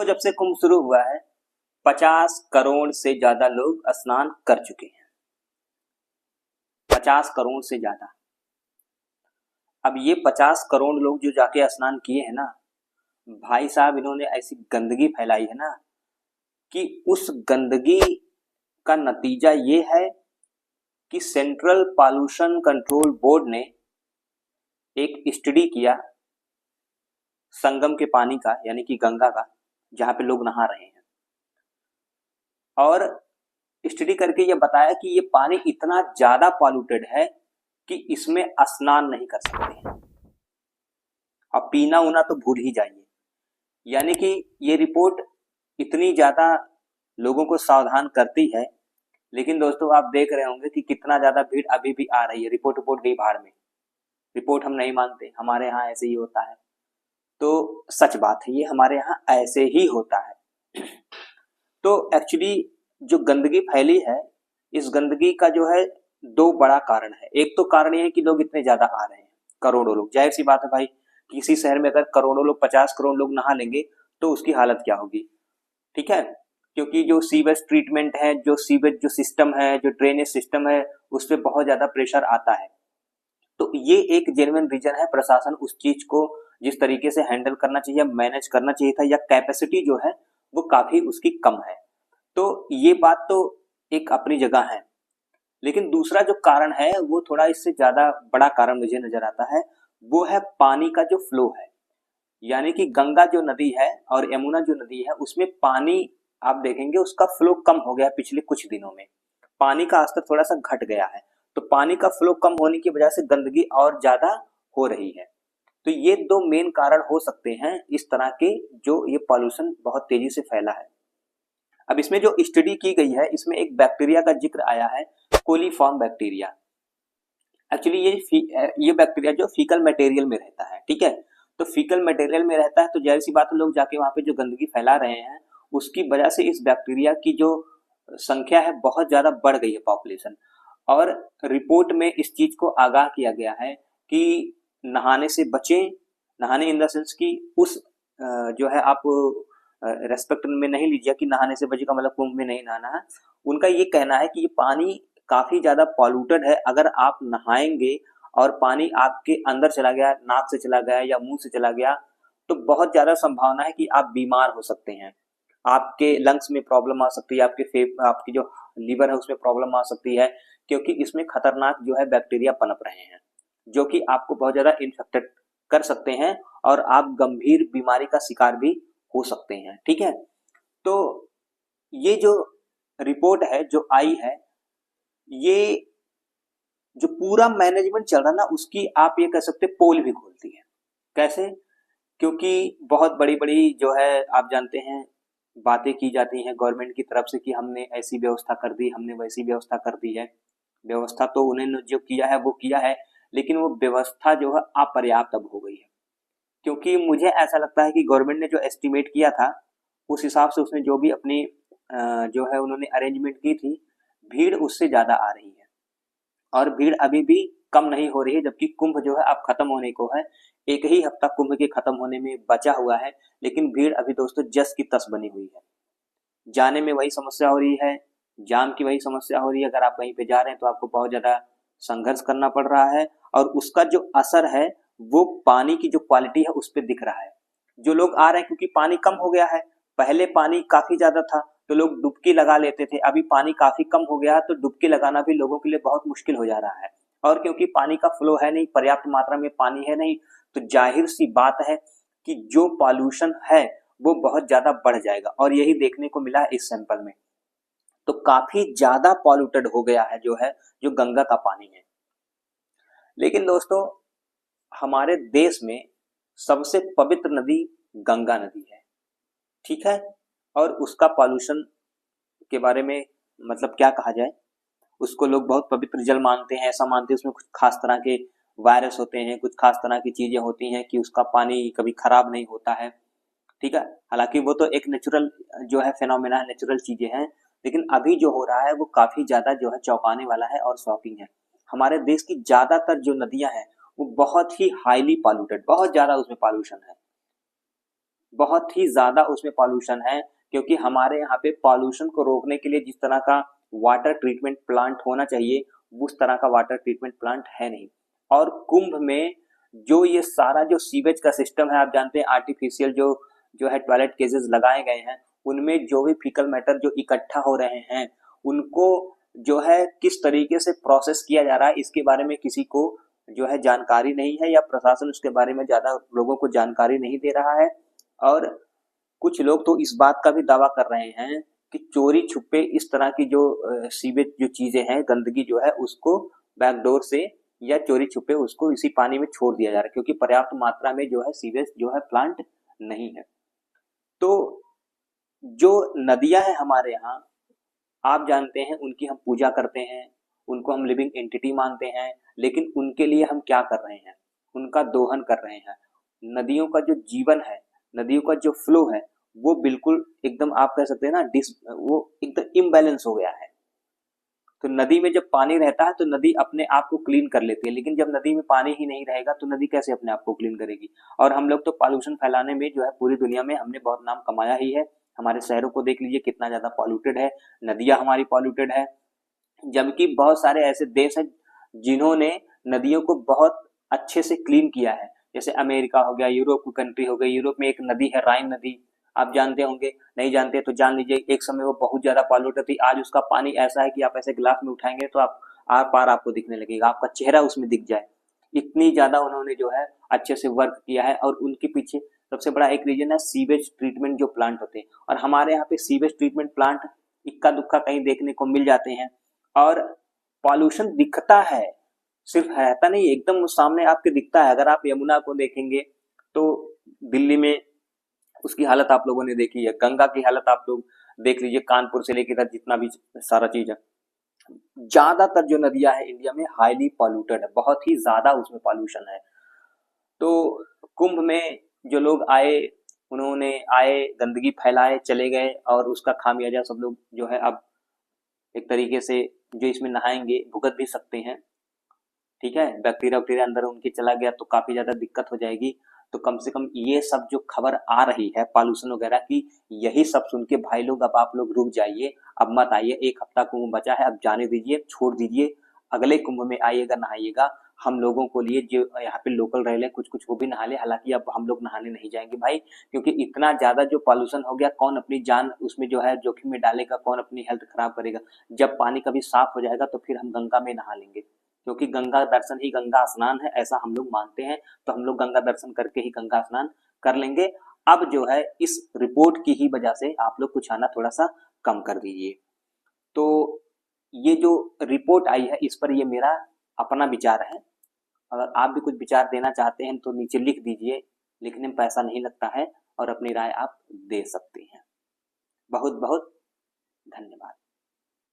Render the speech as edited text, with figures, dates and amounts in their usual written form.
तो जब से कुंभ शुरू हुआ है 50 करोड़ से ज्यादा लोग स्नान कर चुके हैं। 50 करोड़ से ज्यादा। अब ये 50 करोड़ लोग जो जाके स्नान किए हैं ना, भाई साहब इन्होंने ऐसी गंदगी फैलाई है ना कि उस गंदगी का नतीजा ये है कि सेंट्रल पॉल्यूशन कंट्रोल बोर्ड ने एक स्टडी किया संगम के पानी का, यानी कि गंगा का, जहां पे लोग नहा रहे हैं, और स्टडी करके ये बताया कि ये पानी इतना ज्यादा पॉल्यूटेड है कि इसमें स्नान नहीं कर सकते हैं। अब पीना उना तो भूल ही जाइए। यानी कि ये रिपोर्ट इतनी ज्यादा लोगों को सावधान करती है, लेकिन दोस्तों आप देख रहे होंगे कि कितना ज्यादा भीड़ अभी भी आ रही है। रिपोर्ट गई भाड़ में, रिपोर्ट हम नहीं मानते, हमारे यहाँ ऐसे ही होता है। तो सच बात है, ये हमारे यहाँ ऐसे ही होता है। तो एक्चुअली जो गंदगी फैली है, इस गंदगी का जो है दो बड़ा कारण है। एक तो कारण ये है कि लोग इतने ज्यादा आ रहे हैं, करोड़ों लोग। जाहिर सी बात है भाई, किसी शहर में अगर करोड़ों लोग 50 करोड़ लोग नहा लेंगे तो उसकी हालत क्या होगी, ठीक है। क्योंकि जो सीवेज ट्रीटमेंट है, जो सीवेज जो सिस्टम है, जो ड्रेनेज सिस्टम है, उस पर बहुत ज्यादा प्रेशर आता है। तो ये एक जेन्युइन रीजन है। प्रशासन उस चीज को जिस तरीके से हैंडल करना चाहिए, मैनेज करना चाहिए था, या कैपेसिटी जो है वो काफी उसकी कम है। तो ये बात तो एक अपनी जगह है, लेकिन दूसरा जो कारण है वो थोड़ा इससे ज्यादा बड़ा कारण मुझे नजर आता है। वो है पानी का जो फ्लो है। यानी कि गंगा जो नदी है और यमुना जो नदी है, उसमें पानी आप देखेंगे उसका फ्लो कम हो गया पिछले कुछ दिनों में। पानी का स्तर थोड़ा सा घट गया है। तो पानी का फ्लो कम होने की वजह से गंदगी और ज्यादा हो रही है। तो ये दो मेन कारण हो सकते हैं इस तरह के, जो ये पॉल्यूशन बहुत तेजी से फैला है। अब इसमें जो स्टडी की गई है, इसमें एक बैक्टीरिया का जिक्र आया है, कोलीफॉर्म बैक्टीरिया। एक्चुअली ये बैक्टीरिया जो फीकल मटेरियल में रहता है, ठीक है। तो फीकल मटेरियल में रहता है, तो जाहिर सी बात है लोग जाके वहां पे जो गंदगी फैला रहे हैं, उसकी वजह से इस बैक्टीरिया की जो संख्या है बहुत ज्यादा बढ़ गई है, पॉपुलेशन। और रिपोर्ट में इस चीज को आगाह किया गया है कि नहाने से बचें। नहाने इन द सेंस की उस जो है आप रेस्पेक्ट में नहीं लीजिए कि नहाने से बचे का मतलब कुंभ में नहीं नहाना है। उनका ये कहना है कि ये पानी काफी ज्यादा पॉल्यूटेड है। अगर आप नहाएंगे और पानी आपके अंदर चला गया, नाक से चला गया या मुंह से चला गया, तो बहुत ज्यादा संभावना है कि आप बीमार हो सकते हैं। आपके लंग्स में प्रॉब्लम आ सकती है, आपकी जो लीवर है उसमें प्रॉब्लम आ सकती है, क्योंकि इसमें खतरनाक जो है बैक्टीरिया पनप रहे हैं, जो कि आपको बहुत ज्यादा इन्फेक्टेड कर सकते हैं और आप गंभीर बीमारी का शिकार भी हो सकते हैं, ठीक है। तो ये जो रिपोर्ट है जो आई है, ये जो पूरा मैनेजमेंट चल रहा है ना, उसकी आप ये कह सकते पोल भी खोलती है। कैसे? क्योंकि बहुत बड़ी बड़ी जो है आप जानते हैं बातें की जाती हैं गवर्नमेंट की तरफ से कि हमने ऐसी व्यवस्था कर दी, हमने वैसी व्यवस्था कर दी है। व्यवस्था तो उन्होंने जो किया है वो किया है, लेकिन वो व्यवस्था जो है अपर्याप्त अब हो गई है। क्योंकि मुझे ऐसा लगता है कि गवर्नमेंट ने जो एस्टिमेट किया था, उस हिसाब से उसने जो भी अपनी जो है उन्होंने अरेंजमेंट की थी, भीड़ उससे ज्यादा आ रही है और भीड़ अभी भी कम नहीं हो रही है। जबकि कुंभ जो है अब खत्म होने को है, एक ही हफ्ता कुंभ के खत्म होने में बचा हुआ है, लेकिन भीड़ अभी दोस्तों जस की तस बनी हुई है। जाने में वही समस्या हो रही है, जाम की वही समस्या हो रही है। अगर आप कहीं पे जा रहे हैं तो आपको बहुत ज्यादा संघर्ष करना पड़ रहा है, और उसका जो असर है वो पानी की जो क्वालिटी है उस पर दिख रहा है। जो लोग आ रहे हैं क्योंकि पानी कम हो गया है, पहले पानी काफी ज्यादा था तो लोग डुबकी लगा लेते थे, अभी पानी काफी कम हो गया है तो डुबकी लगाना भी लोगों के लिए बहुत मुश्किल हो जा रहा है। और क्योंकि पानी का फ्लो है नहीं, पर्याप्त मात्रा में पानी है नहीं, तो जाहिर सी बात है कि जो पॉल्यूशन है वो बहुत ज्यादा बढ़ जाएगा, और यही देखने को मिला है इस सैंपल में। तो काफी ज्यादा पॉल्यूटेड हो गया है जो गंगा का पानी है। लेकिन दोस्तों हमारे देश में सबसे पवित्र नदी गंगा नदी है, ठीक है। और उसका पॉल्यूशन के बारे में मतलब क्या कहा जाए, उसको लोग बहुत पवित्र जल मानते हैं, ऐसा मानते हैं उसमें कुछ खास तरह के वायरस होते हैं, कुछ खास तरह की चीजें होती हैं कि उसका पानी कभी खराब नहीं होता है, ठीक है। हालांकि वो तो एक नेचुरल जो है फिनोमेना है, नेचुरल चीजें हैं, लेकिन अभी जो हो रहा है वो काफी ज्यादा जो है चौंकाने वाला है और शॉकिंग है। हमारे देश की ज्यादातर जो नदियां हैं वो बहुत ही हाईली पॉल्यूटेड, बहुत ज्यादा उसमें पॉल्यूशन है। बहुत ही ज्यादा उसमें पॉल्यूशन है, क्योंकि हमारे यहाँ पे पॉल्यूशन को रोकने के लिए जिस तरह का वाटर ट्रीटमेंट प्लांट होना चाहिए उस तरह का वाटर ट्रीटमेंट प्लांट है नहीं। और कुंभ में जो ये सारा जो सीवेज का सिस्टम है, आप जानते हैं आर्टिफिशियल जो जो है टॉयलेट केजेस लगाए गए हैं, उनमें जो भी फीकल मैटर जो इकट्ठा हो रहे हैं उनको जो है किस तरीके से प्रोसेस किया जा रहा है इसके बारे में किसी को जो है जानकारी नहीं है, या प्रशासन उसके बारे में ज्यादा लोगों को जानकारी नहीं दे रहा है। और कुछ लोग तो इस बात का भी दावा कर रहे हैं कि चोरी छुपे इस तरह की जो सीवेज जो चीजें हैं, गंदगी जो है उसको बैकडोर से या चोरी छुपे उसको इसी पानी में छोड़ दिया जा रहा है, क्योंकि पर्याप्त मात्रा में जो है सीवेज जो है प्लांट नहीं है। तो जो नदियां हैं हमारे यहाँ, आप जानते हैं उनकी हम पूजा करते हैं, उनको हम लिविंग एंटिटी मानते हैं, लेकिन उनके लिए हम क्या कर रहे हैं, उनका दोहन कर रहे हैं। नदियों का जो जीवन है, नदियों का जो फ्लो है, वो बिल्कुल एकदम आप कह सकते हैं ना वो एकदम इम्बैलेंस हो गया है। तो नदी में जब पानी रहता है तो नदी अपने आप को क्लीन कर लेती है, लेकिन जब नदी में पानी ही नहीं रहेगा तो नदी कैसे अपने आप को क्लीन करेगी। और हम लोग तो पॉल्यूशन फैलाने में जो है पूरी दुनिया में हमने बहुत नाम कमाया ही है। हमारे शहरों को देख लीजिए कितना ज्यादा पॉल्यूटेड है, नदियां हमारी पॉल्यूटेड है, जबकि बहुत सारे ऐसे देश हैं जिन्होंने नदियों को बहुत अच्छे से क्लीन किया है। जैसे अमेरिका हो गया, यूरोप की कंट्री हो गई। यूरोप में एक नदी है राइन नदी, आप जानते होंगे, नहीं जानते तो जान लीजिए। एक समय वो बहुत ज्यादा पॉल्यूटेड थी, आज उसका पानी ऐसा है कि आप ऐसे गिलास में उठाएंगे तो आप आर पार आपको दिखने लगेगा, आपका चेहरा उसमें दिख जाए। इतनी ज्यादा उन्होंने जो है अच्छे से वर्क किया है। और उनके पीछे सबसे बड़ा एक रीजन है सीवेज ट्रीटमेंट जो प्लांट होते हैं। और हमारे यहाँ पे सीवेज ट्रीटमेंट प्लांट इक्का दुक्का कहीं देखने को मिल जाते हैं। और पॉल्यूशन दिखता है, सिर्फ रहता नहीं, एकदम सामने आपके दिखता है। अगर आप यमुना को देखेंगे तो दिल्ली में उसकी हालत आप लोगों ने देखी है, गंगा की हालत आप लोग देख लीजिए, कानपुर से लेकर जितना भी सारा चीज है। ज्यादातर जो नदियां हैं इंडिया में हाईली पॉल्यूटेड है, बहुत ही ज्यादा उसमें पॉल्यूशन है। तो कुंभ में जो लोग आए, उन्होंने आए, गंदगी फैलाए, चले गए, और उसका खामियाजा सब लोग जो है अब एक तरीके से जो इसमें नहाएंगे भुगत भी सकते हैं। ठीक है, बैक्टीरिया वैक्टीरिया अंदर उनके चला गया तो काफी ज्यादा दिक्कत हो जाएगी। तो कम से कम ये सब जो खबर आ रही है पॉल्यूशन वगैरह की, यही सब सुन के भाई लोग अब आप लोग रुक जाइए, अब मत आइए। एक हफ्ता कुंभ बचा है, अब जाने दीजिए, छोड़ दीजिए। अगले कुंभ में आइएगा, नहाइएगा। हम लोगों को लिए जो यहाँ पे लोकल रह ले, कुछ कुछ वो भी नहा ले। हालांकि अब हम लोग नहाने नहीं जाएंगे भाई, क्योंकि इतना ज्यादा जो पॉल्यूशन हो गया, कौन अपनी जान उसमें जो है जोखिम में डालेगा, कौन अपनी हेल्थ खराब करेगा। जब पानी कभी साफ हो जाएगा तो फिर हम गंगा में नहा लेंगे, क्योंकि गंगा दर्शन ही गंगा स्नान है, ऐसा हम लोग मानते हैं। तो हम लोग गंगा दर्शन करके ही गंगा स्नान कर लेंगे। अब जो है इस रिपोर्ट की ही वजह से आप लोग कुछ आना थोड़ा सा कम कर दीजिए। तो ये जो रिपोर्ट आई है इस पर ये मेरा अपना विचार है। अगर आप भी कुछ विचार देना चाहते हैं तो नीचे लिख दीजिए, लिखने में पैसा नहीं लगता है और अपनी राय आप दे सकते हैं। बहुत बहुत